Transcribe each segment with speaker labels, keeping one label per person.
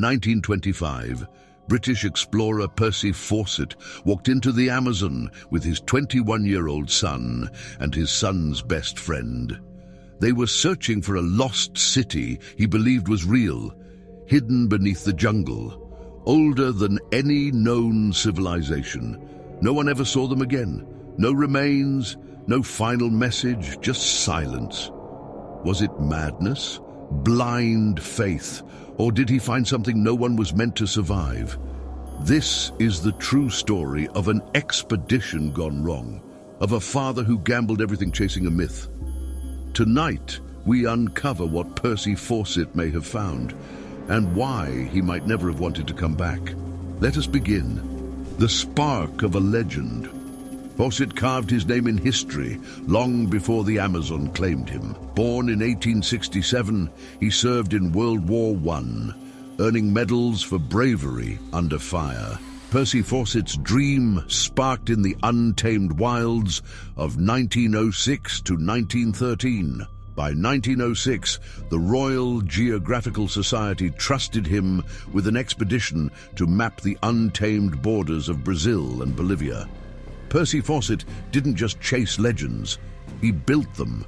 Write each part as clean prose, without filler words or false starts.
Speaker 1: 1925, British explorer Percy Fawcett walked into the Amazon with his 21-year-old son and his son's best friend. They were searching for a lost city he believed was real, hidden beneath the jungle, older than any known civilization. No one ever saw them again. No remains, no final message, just silence. Was it madness? Blind faith? Or did he find something no one was meant to survive? This is the true story of an expedition gone wrong, of a father who gambled everything chasing a myth. Tonight, we uncover what Percy Fawcett may have found, and why he might never have wanted to come back. Let us begin. The spark of a legend. Fawcett carved his name in history long before the Amazon claimed him. Born in 1867, he served in World War I, earning medals for bravery under fire. Percy Fawcett's dream sparked in the untamed wilds of 1906 to 1913. By 1906, the Royal Geographical Society trusted him with an expedition to map the untamed borders of Brazil and Bolivia. Percy Fawcett didn't just chase legends, he built them.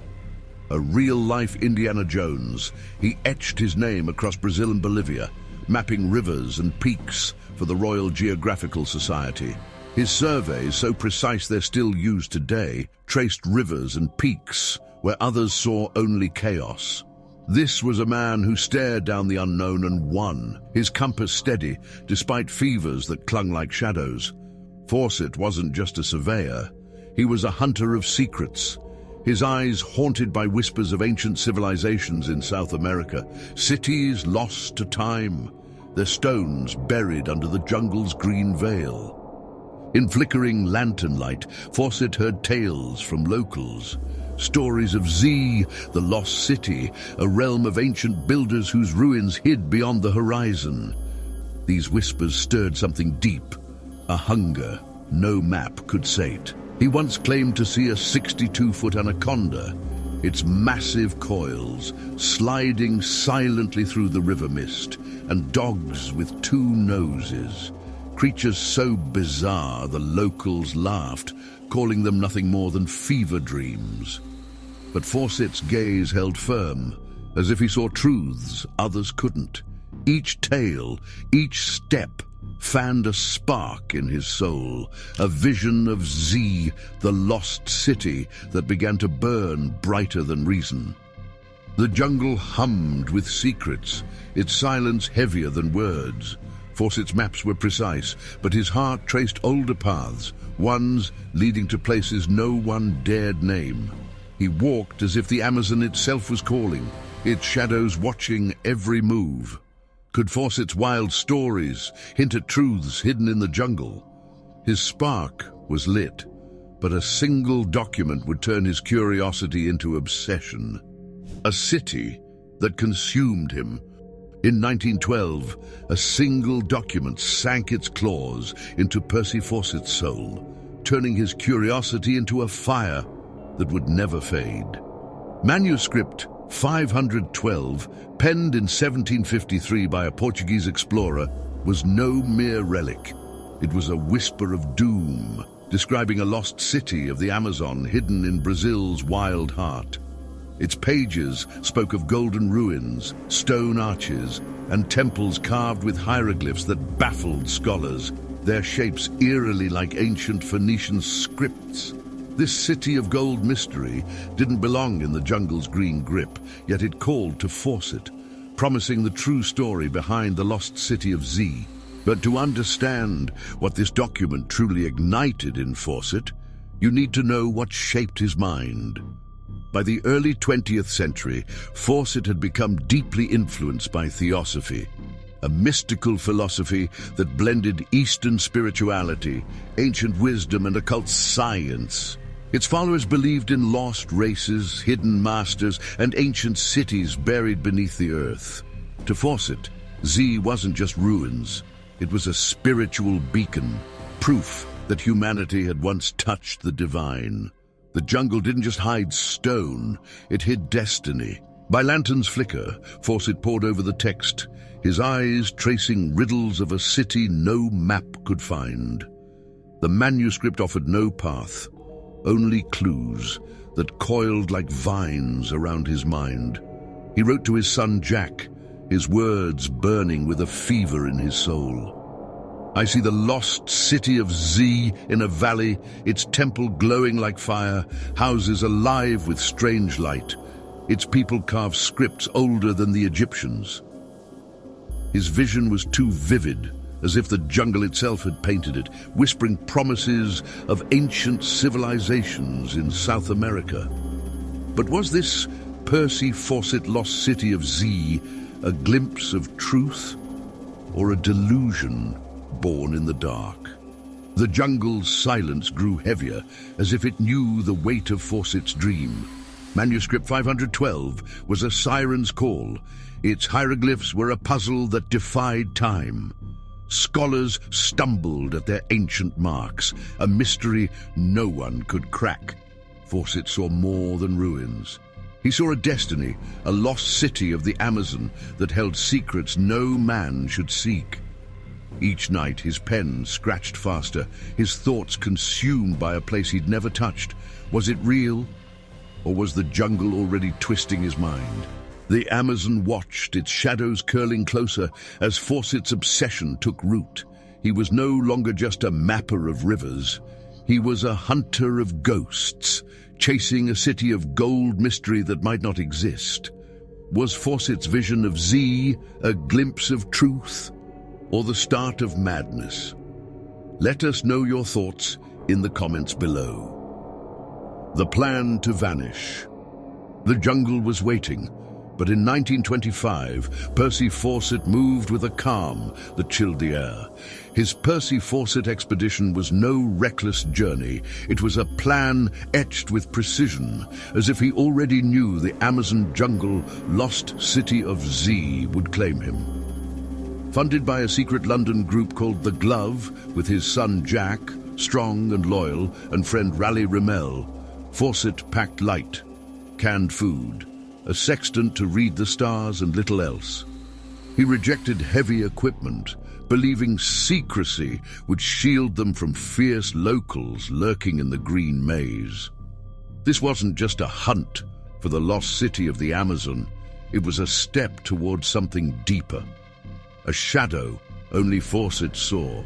Speaker 1: A real-life Indiana Jones, he etched his name across Brazil and Bolivia, mapping rivers and peaks for the Royal Geographical Society. His surveys, so precise they're still used today, traced rivers and peaks where others saw only chaos. This was a man who stared down the unknown and won, his compass steady despite fevers that clung like shadows. Fawcett wasn't just a surveyor, he was a hunter of secrets. His eyes haunted by whispers of ancient civilizations in South America, cities lost to time, their stones buried under the jungle's green veil. In flickering lantern light, Fawcett heard tales from locals, stories of Z, the lost city, a realm of ancient builders whose ruins hid beyond the horizon. These whispers stirred something deep, a hunger no map could sate. He once claimed to see a 62-foot anaconda, its massive coils sliding silently through the river mist, and dogs with two noses. Creatures so bizarre the locals laughed, calling them nothing more than fever dreams. But Fawcett's gaze held firm, as if he saw truths others couldn't. Each tale, each step, fanned a spark in his soul, a vision of Z, the lost city that began to burn brighter than reason. The jungle hummed with secrets, its silence heavier than words. Fawcett's maps were precise, but his heart traced older paths, ones leading to places no one dared name. He walked as if the Amazon itself was calling, its shadows watching every move. Could Fawcett's wild stories hint at truths hidden in the jungle? His spark was lit, but a single document would turn his curiosity into obsession. A city that consumed him. In 1912, a single document sank its claws into Percy Fawcett's soul, turning his curiosity into a fire that would never fade. Manuscript 512, penned in 1753 by a Portuguese explorer, was no mere relic. It was a whisper of doom, describing a lost city of the Amazon hidden in Brazil's wild heart. Its pages spoke of golden ruins, stone arches, and temples carved with hieroglyphs that baffled scholars, their shapes eerily like ancient Phoenician scripts. This city of gold mystery didn't belong in the jungle's green grip, yet it called to Fawcett, promising the true story behind the lost city of Z. But to understand what this document truly ignited in Fawcett, you need to know what shaped his mind. By the early 20th century, Fawcett had become deeply influenced by theosophy, a mystical philosophy that blended Eastern spirituality, ancient wisdom, and occult science. Its followers believed in lost races, hidden masters, and ancient cities buried beneath the earth. To Fawcett, Z wasn't just ruins. It was a spiritual beacon, proof that humanity had once touched the divine. The jungle didn't just hide stone, it hid destiny. By lantern's flicker, Fawcett pored over the text, his eyes tracing riddles of a city no map could find. The manuscript offered no path, only clues that coiled like vines around his mind. He wrote to his son Jack, his words burning with a fever in his soul. I see the lost city of Z in a valley, its temple glowing like fire, houses alive with strange light. Its people carve scripts older than the Egyptians. His vision was too vivid, as if the jungle itself had painted it, whispering promises of ancient civilizations in South America. But was this Percy Fawcett lost city of Z a glimpse of truth or a delusion born in the dark? The jungle's silence grew heavier, as if it knew the weight of Fawcett's dream. Manuscript 512 was a siren's call. Its hieroglyphs were a puzzle that defied time. Scholars stumbled at their ancient marks, a mystery no one could crack. Fawcett saw more than ruins. He saw a destiny, a lost city of the Amazon that held secrets no man should seek. Each night his pen scratched faster, his thoughts consumed by a place he'd never touched. Was it real, or was the jungle already twisting his mind? The Amazon watched, its shadows curling closer as Fawcett's obsession took root. He was no longer just a mapper of rivers. He was a hunter of ghosts, chasing a city of gold mystery that might not exist. Was Fawcett's vision of Z a glimpse of truth, or the start of madness? Let us know your thoughts in the comments below. The plan to vanish. The jungle was waiting, but in 1925, Percy Fawcett moved with a calm that chilled the air. His Percy Fawcett expedition was no reckless journey. It was a plan etched with precision, as if he already knew the Amazon jungle lost city of Z would claim him. Funded by a secret London group called The Glove, with his son Jack, strong and loyal, and friend Raleigh Rimmel, Fawcett packed light, canned food, a sextant to read the stars and little else. He rejected heavy equipment, believing secrecy would shield them from fierce locals lurking in the green maze. This wasn't just a hunt for the lost city of the Amazon. It was a step towards something deeper, a shadow only Fawcett saw.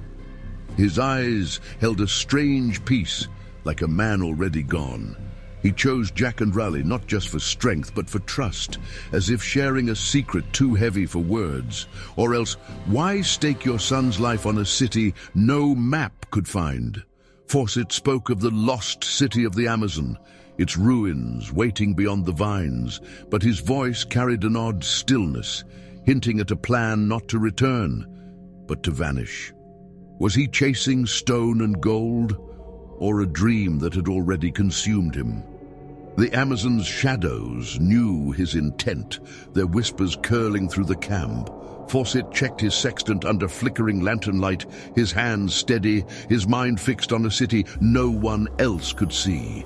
Speaker 1: His eyes held a strange peace, like a man already gone. He chose Jack and Raleigh not just for strength, but for trust, as if sharing a secret too heavy for words. Or else, why stake your son's life on a city no map could find? Fawcett spoke of the lost city of the Amazon, its ruins waiting beyond the vines, but his voice carried an odd stillness, hinting at a plan not to return, but to vanish. Was he chasing stone and gold, or a dream that had already consumed him? The Amazon's shadows knew his intent, their whispers curling through the camp. Fawcett checked his sextant under flickering lantern light, his hands steady, his mind fixed on a city no one else could see.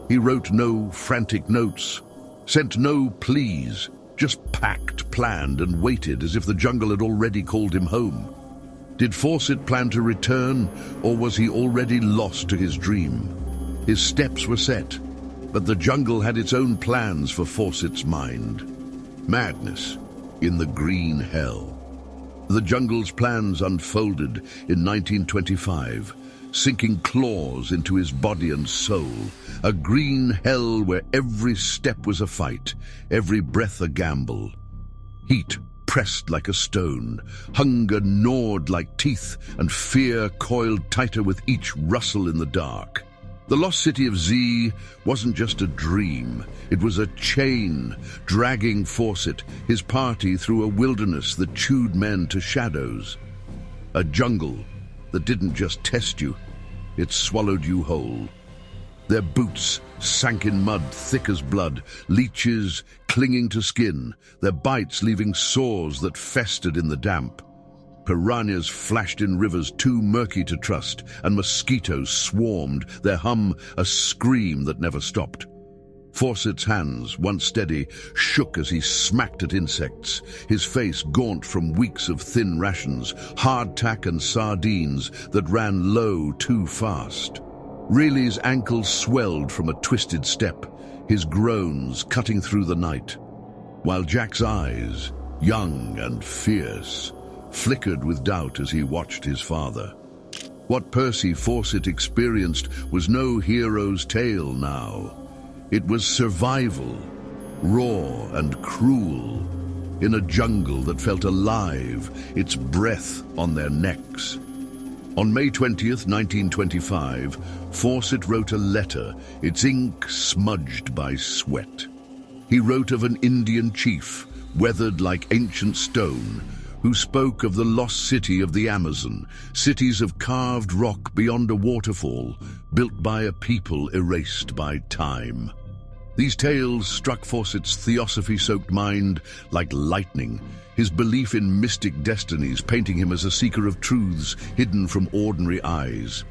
Speaker 1: He wrote no frantic notes, sent no pleas, just packed, planned, and waited as if the jungle had already called him home. Did Fawcett plan to return, or was he already lost to his dream? His steps were set, but the jungle had its own plans for Fawcett's mind. Madness in the green hell. The jungle's plans unfolded in 1925, sinking claws into his body and soul. A green hell where every step was a fight, every breath a gamble. Heat pressed like a stone, hunger gnawed like teeth, and fear coiled tighter with each rustle in the dark. The lost city of Z wasn't just a dream, it was a chain, dragging Fawcett, his party, through a wilderness that chewed men to shadows. A jungle that didn't just test you, it swallowed you whole. Their boots sank in mud thick as blood, leeches clinging to skin, their bites leaving sores that festered in the damp. Piranhas flashed in rivers too murky to trust, and mosquitoes swarmed, their hum a scream that never stopped. Fawcett's hands, once steady, shook as he smacked at insects, his face gaunt from weeks of thin rations, hardtack and sardines that ran low too fast. Riley's ankles swelled from a twisted step, his groans cutting through the night, while Jack's eyes, young and fierce, flickered with doubt as he watched his father. What Percy Fawcett experienced was no hero's tale now. It was survival, raw and cruel, in a jungle that felt alive, its breath on their necks. On May 20th, 1925, Fawcett wrote a letter, its ink smudged by sweat. He wrote of an Indian chief, weathered like ancient stone, who spoke of the lost city of the Amazon, cities of carved rock beyond a waterfall, built by a people erased by time. These tales struck Fawcett's theosophy-soaked mind like lightning, his belief in mystic destinies painting him as a seeker of truths hidden from ordinary eyes.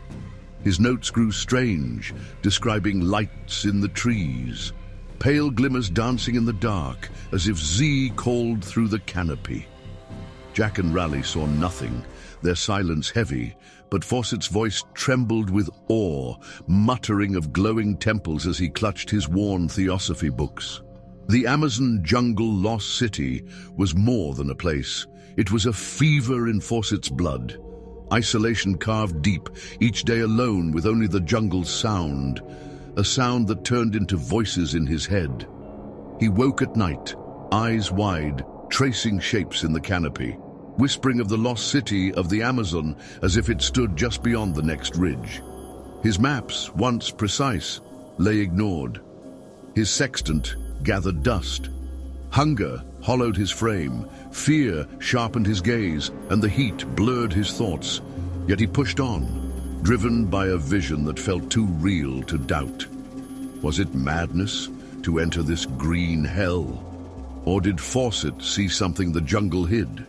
Speaker 1: His notes grew strange, describing lights in the trees, pale glimmers dancing in the dark, as if Z called through the canopy. Jack and Raleigh saw nothing, their silence heavy, but Fawcett's voice trembled with awe, muttering of glowing temples as he clutched his worn theosophy books. The Amazon jungle lost city was more than a place. It was a fever in Fawcett's blood. Isolation carved deep, each day alone with only the jungle's sound, a sound that turned into voices in his head. He woke at night, eyes wide, tracing shapes in the canopy, whispering of the lost city of the Amazon as if it stood just beyond the next ridge. His maps, once precise, lay ignored. His sextant gathered dust. Hunger hollowed his frame, fear sharpened his gaze, and the heat blurred his thoughts. Yet he pushed on, driven by a vision that felt too real to doubt. Was it madness to enter this green hell? Or did Fawcett see something the jungle hid?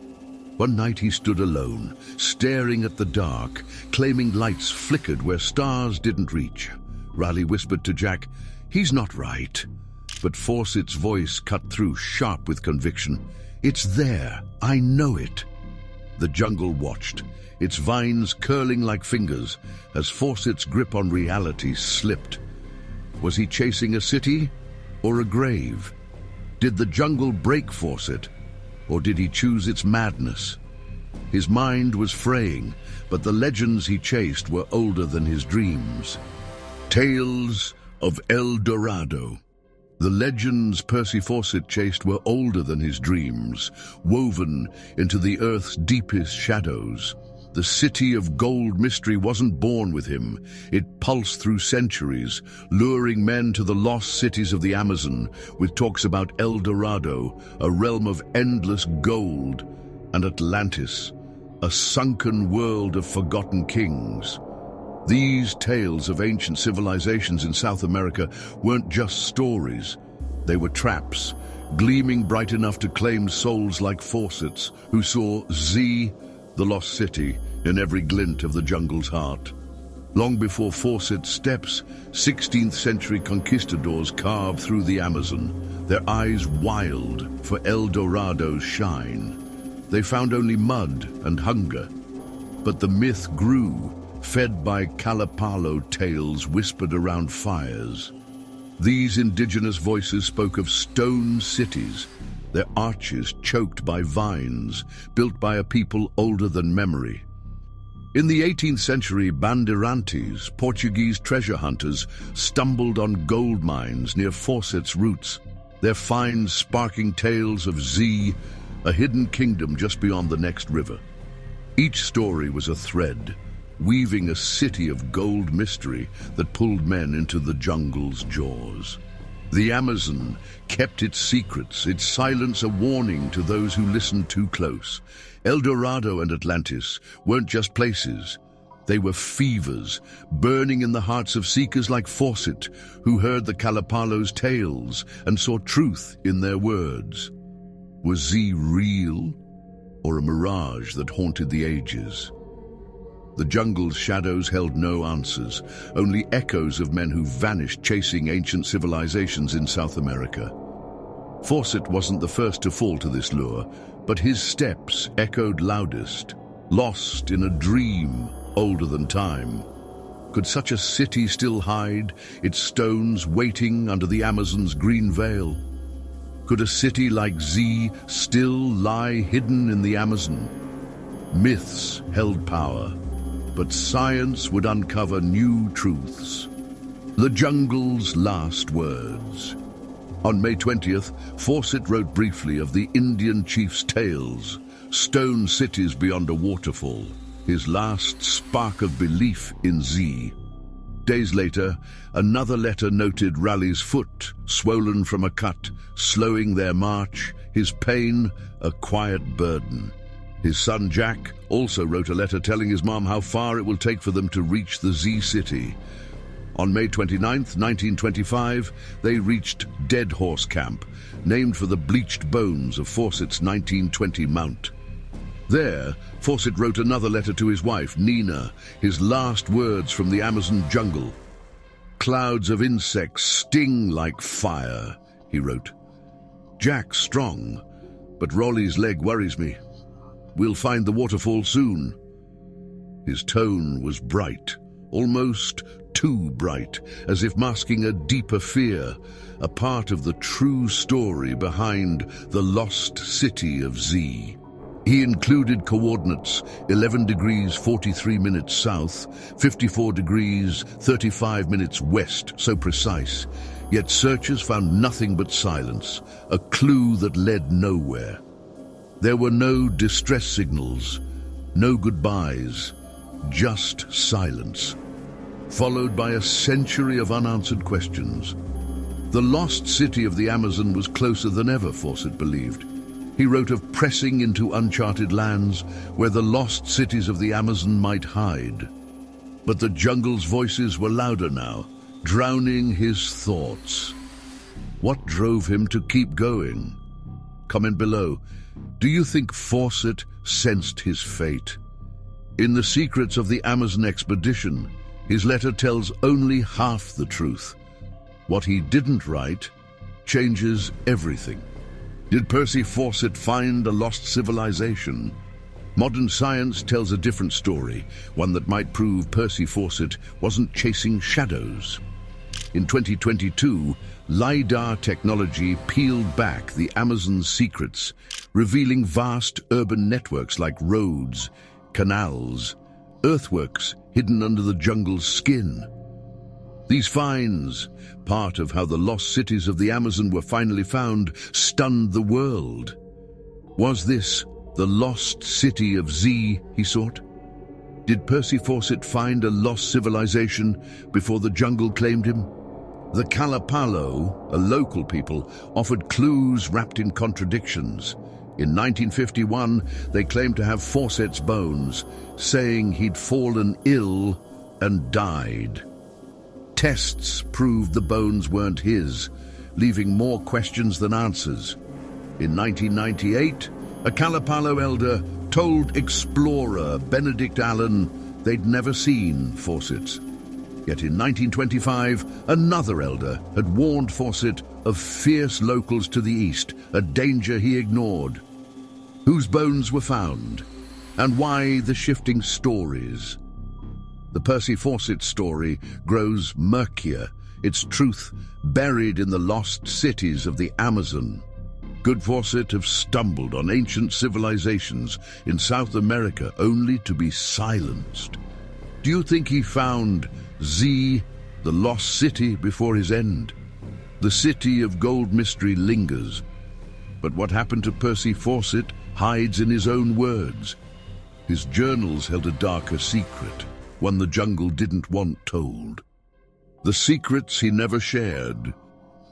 Speaker 1: One night he stood alone, staring at the dark, claiming lights flickered where stars didn't reach. Raleigh whispered to Jack, "He's not right." But Fawcett's voice cut through, sharp with conviction. "It's there, I know it." The jungle watched, its vines curling like fingers, as Fawcett's grip on reality slipped. Was he chasing a city or a grave? Did the jungle break Fawcett, or did he choose its madness? His mind was fraying, but the legends he chased were older than his dreams. Tales of El Dorado. The legends Percy Fawcett chased were older than his dreams, woven into the earth's deepest shadows. The city of gold mystery wasn't born with him. It pulsed through centuries, luring men to the lost cities of the Amazon, with talks about El Dorado, a realm of endless gold, and Atlantis, a sunken world of forgotten kings. These tales of ancient civilizations in South America weren't just stories. They were traps, gleaming bright enough to claim souls like Fawcett's, who saw Z, the lost city, in every glint of the jungle's heart. Long before Fawcett's steps, 16th century conquistadors carved through the Amazon, their eyes wild for El Dorado's shine. They found only mud and hunger, but the myth grew, fed by Kalapalo tales whispered around fires. These indigenous voices spoke of stone cities, their arches choked by vines, built by a people older than memory. In the 18th century, bandeirantes, Portuguese treasure hunters, stumbled on gold mines near Fawcett's roots, their finds sparking tales of Z, a hidden kingdom just beyond the next river. Each story was a thread, weaving a city of gold mystery that pulled men into the jungle's jaws. The Amazon kept its secrets, its silence a warning to those who listened too close. El Dorado and Atlantis weren't just places. They were fevers, burning in the hearts of seekers like Fawcett, who heard the Kalapalo's tales and saw truth in their words. Was Z real, or a mirage that haunted the ages? The jungle's shadows held no answers, only echoes of men who vanished chasing ancient civilizations in South America. Fawcett wasn't the first to fall to this lure, but his steps echoed loudest, lost in a dream older than time. Could such a city still hide, its stones waiting under the Amazon's green veil? Could a city like Z still lie hidden in the Amazon? Myths held power, but science would uncover new truths. The jungle's last words. On May 20th, Fawcett wrote briefly of the Indian chief's tales, stone cities beyond a waterfall, his last spark of belief in Z. Days later, another letter noted Raleigh's foot, swollen from a cut, slowing their march, his pain a quiet burden. His son Jack also wrote a letter telling his mom how far it will take for them to reach the Z city. On May 29th, 1925, they reached Dead Horse Camp, named for the bleached bones of Fawcett's 1920 mount. There, Fawcett wrote another letter to his wife, Nina, his last words from the Amazon jungle. "Clouds of insects sting like fire," he wrote. "Jack's strong, but Raleigh's leg worries me. We'll find the waterfall soon." His tone was bright, almost too bright, as if masking a deeper fear, a part of the true story behind the lost city of Z. He included coordinates 11 degrees 43 minutes south, 54 degrees 35 minutes west, so precise. Yet searchers found nothing but silence, a clue that led nowhere. There were no distress signals, no goodbyes, just silence, followed by a century of unanswered questions. The lost city of the Amazon was closer than ever, Fawcett believed. He wrote of pressing into uncharted lands where the lost cities of the Amazon might hide. But the jungle's voices were louder now, drowning his thoughts. What drove him to keep going? Comment below. Do you think Fawcett sensed his fate? In The Secrets of the Amazon Expedition, his letter tells only half the truth. What he didn't write changes everything. Did Percy Fawcett find a lost civilization? Modern science tells a different story, one that might prove Percy Fawcett wasn't chasing shadows. In 2022, LiDAR technology peeled back the Amazon's secrets, revealing vast urban networks like roads, canals, earthworks hidden under the jungle's skin. These finds, part of how the lost cities of the Amazon were finally found, stunned the world. Was this the lost city of Z he sought? Did Percy Fawcett find a lost civilization before the jungle claimed him? The Kalapalo, a local people, offered clues wrapped in contradictions. In 1951, they claimed to have Fawcett's bones, saying he'd fallen ill and died. Tests proved the bones weren't his, leaving more questions than answers. In 1998, a Kalapalo elder told explorer Benedict Allen they'd never seen Fawcett's. Yet in 1925, another elder had warned Fawcett of fierce locals to the east, a danger he ignored. Whose bones were found, and why the shifting stories? The Percy Fawcett story grows murkier, its truth buried in the lost cities of the Amazon. Could Fawcett have stumbled on ancient civilizations in South America only to be silenced? Do you think he found Z, the lost city, before his end? The city of gold mystery lingers. But what happened to Percy Fawcett hides in his own words. His journals held a darker secret, one the jungle didn't want told. The secrets he never shared.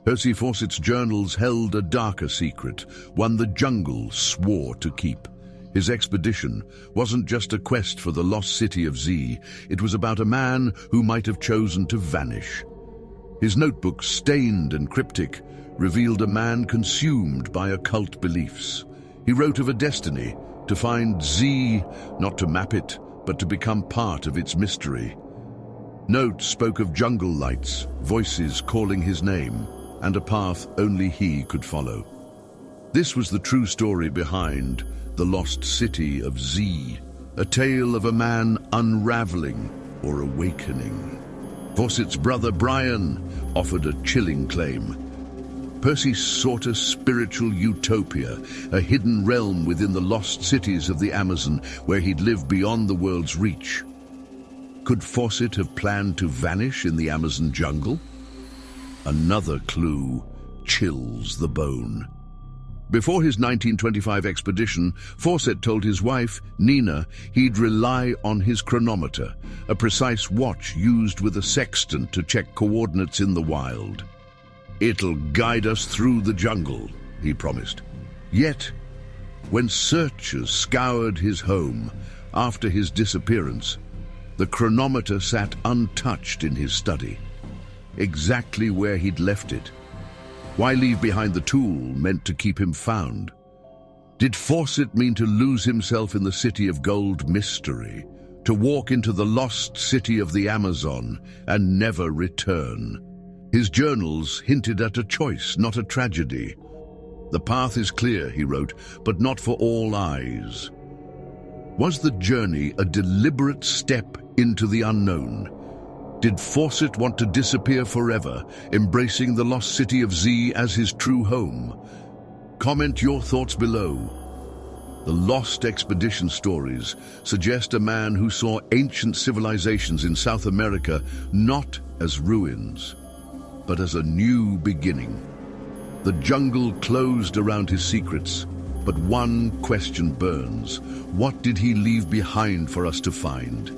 Speaker 1: Percy Fawcett's journals held a darker secret, one the jungle swore to keep. His expedition wasn't just a quest for the lost city of Z, it was about a man who might have chosen to vanish. His notebook, stained and cryptic, revealed a man consumed by occult beliefs. He wrote of a destiny, to find Z, not to map it, but to become part of its mystery. Note spoke of jungle lights, voices calling his name, and a path only he could follow. This was the true story behind the lost city of Z, a tale of a man unraveling or awakening. Fawcett's brother Brian offered a chilling claim. Percy sought a spiritual utopia, a hidden realm within the lost cities of the Amazon where he'd live beyond the world's reach. Could Fawcett have planned to vanish in the Amazon jungle? Another clue chills the bone. Before his 1925 expedition, Fawcett told his wife, Nina, he'd rely on his chronometer, a precise watch used with a sextant to check coordinates in the wild. "It'll guide us through the jungle," he promised. Yet, when searchers scoured his home after his disappearance, the chronometer sat untouched in his study, exactly where he'd left it. Why leave behind the tool meant to keep him found? Did Fawcett mean to lose himself in the city of gold mystery, to walk into the lost city of the Amazon and never return? His journals hinted at a choice, not a tragedy. "The path is clear," he wrote, "but not for all eyes." Was the journey a deliberate step into the unknown? Did Fawcett want to disappear forever, embracing the lost city of Z as his true home? Comment your thoughts below. The lost expedition stories suggest a man who saw ancient civilizations in South America not as ruins, but as a new beginning. The jungle closed around his secrets, but one question burns. What did he leave behind for us to find?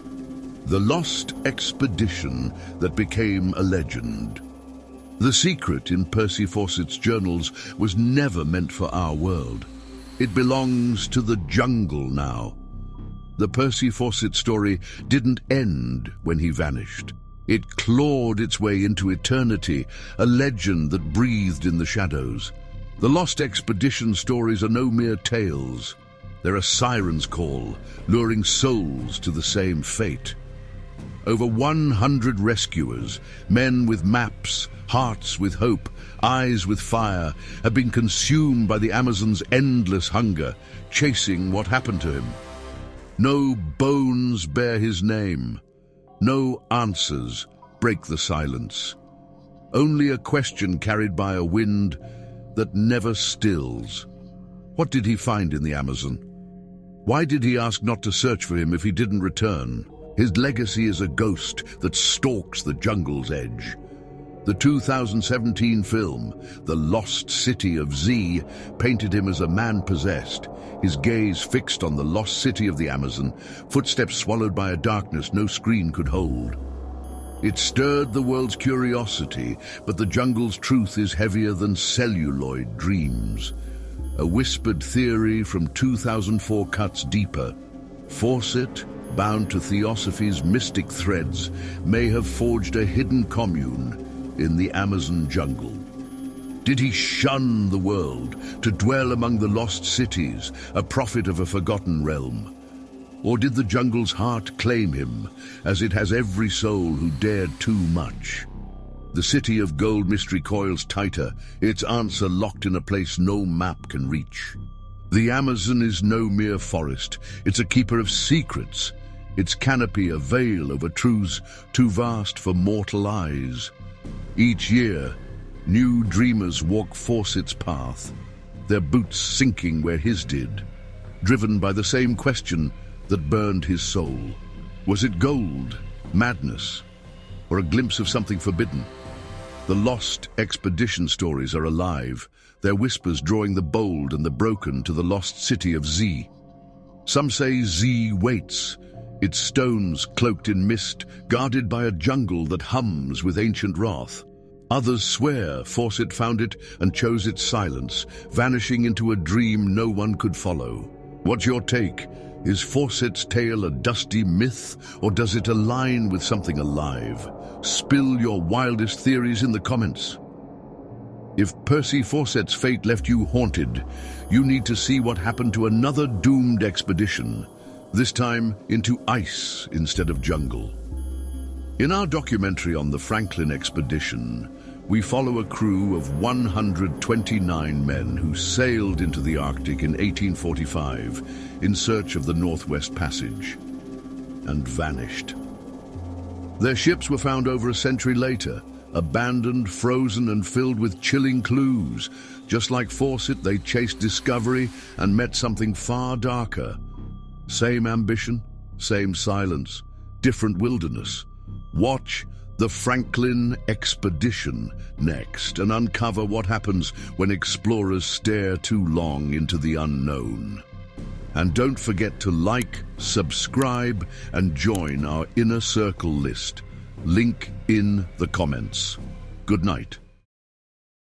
Speaker 1: The lost expedition that became a legend. The secret in Percy Fawcett's journals was never meant for our world. It belongs to the jungle now. The Percy Fawcett story didn't end when he vanished. It clawed its way into eternity, a legend that breathed in the shadows. The lost expedition stories are no mere tales. They're a siren's call, luring souls to the same fate. Over 100 rescuers, men with maps, hearts with hope, eyes with fire, have been consumed by the Amazon's endless hunger, chasing what happened to him. No bones bear his name. No answers break the silence. Only a question carried by a wind that never stills. What did he find in the Amazon? Why did he ask not to search for him if he didn't return? His legacy is a ghost that stalks the jungle's edge. The 2017 film, The Lost City of Z, painted him as a man possessed, his gaze fixed on the lost city of the Amazon, footsteps swallowed by a darkness no screen could hold. It stirred the world's curiosity, but the jungle's truth is heavier than celluloid dreams. A whispered theory from 2004 cuts deeper. Fawcett, bound to Theosophy's mystic threads, may have forged a hidden commune in the Amazon jungle. Did he shun the world to dwell among the lost cities, a prophet of a forgotten realm? Or did the jungle's heart claim him, as it has every soul who dared too much? The city of gold mystery coils tighter, its answer locked in a place no map can reach. The Amazon is no mere forest, it's a keeper of secrets, its canopy a veil over truths too vast for mortal eyes. Each year, new dreamers walk Fawcett's path, their boots sinking where his did, driven by the same question that burned his soul. Was it gold, madness, or a glimpse of something forbidden? The lost expedition stories are alive, their whispers drawing the bold and the broken to the lost city of Z. Some say Z waits, its stones cloaked in mist, guarded by a jungle that hums with ancient wrath. Others swear Fawcett found it and chose its silence, vanishing into a dream no one could follow. What's your take? Is Fawcett's tale a dusty myth, or does it align with something alive? Spill your wildest theories in the comments. If Percy Fawcett's fate left you haunted, you need to see what happened to another doomed expedition, this time into ice instead of jungle. In our documentary on the Franklin expedition, we follow a crew of 129 men who sailed into the Arctic in 1845 in search of the Northwest Passage and vanished. Their ships were found over a century later, abandoned, frozen, and filled with chilling clues. Just like Fawcett, they chased discovery and met something far darker. Same ambition, same silence, different wilderness. Watch the Franklin expedition next and uncover what happens when explorers stare too long into the unknown. And don't forget to like, subscribe, and join our Inner Circle list. Link in the comments. Good night.